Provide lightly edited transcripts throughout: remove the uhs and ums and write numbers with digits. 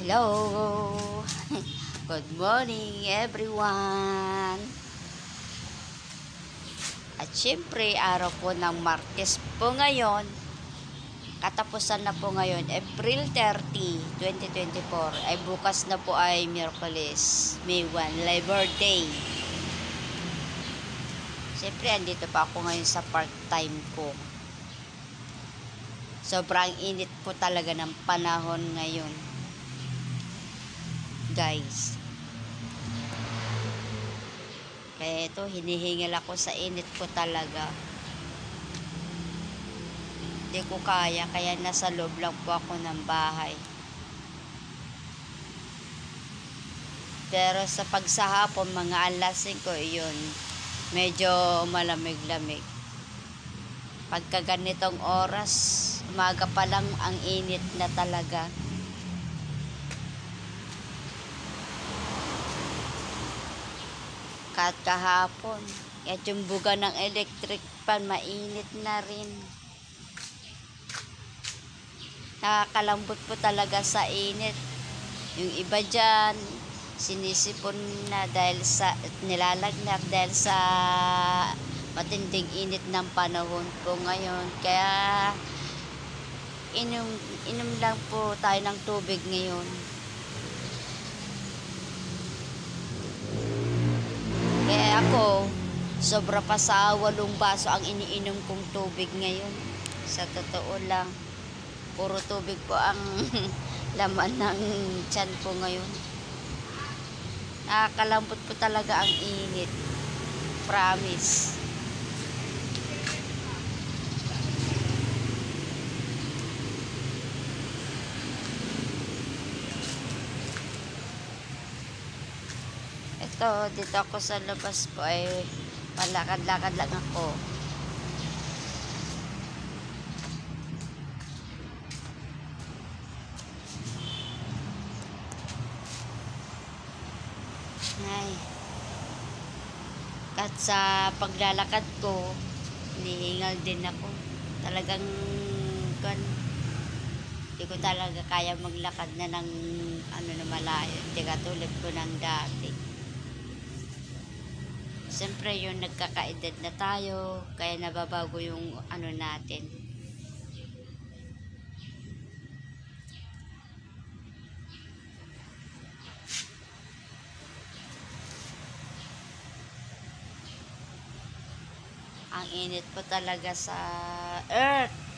Hello! Good morning everyone! At syempre, araw po ng Martes po ngayon. Katapusan na po ngayon, April 30, 2024. Ay bukas na po ay Miyerkules, May 1, Labor Day. Syempre, andito pa ako ngayon sa part-time ko. Sobrang init po talaga ng panahon ngayon, guys. Kaya ito, hinihingal ako sa init ko talaga. Hindi ko kaya, kaya nasa loob lang po ako ng bahay. Pero sa pagsahapon, mga alas 5, yun, medyo malamig-lamig. Pagka ganitong oras, umaga pa lang ang init na talaga. Kahit kahapon, at yung buga ng electric fan, mainit na rin. Nakakalambot po talaga sa init. Yung iba dyan, sinisipon na dahil sa, nilalagnak dahil sa matinding init ng panahon po ngayon. Kaya, inom lang po tayo ng tubig ngayon. Kaya ako, sobra pa sa 8 baso ang iniinom kong tubig ngayon. Sa totoo lang, puro tubig po ang laman ng tiyan ko ngayon. Nakakalambot po talaga ang init. Promise. Ito, dito ako sa labas po ay malakad-lakad lang ako. Ay. At sa paglalakad ko, hinihingal din ako. Talagang hindi ko talaga kaya maglakad na ng na malayo. Hindi katulad ko ng dati. Siyempre yung nagkakaedad na tayo, kaya nababago yung natin. Ang init po talaga sa earth.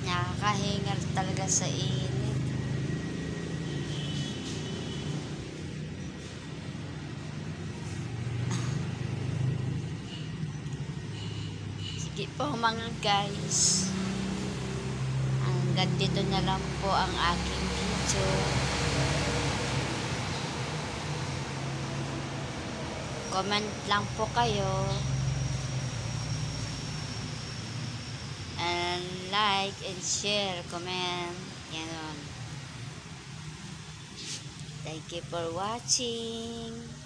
Nakakahingal talaga sa init. Sige po mga guys. Hanggang dito na lang po ang aking video. Comment lang po kayo. And like and share, comment. Yan. Thank you for watching.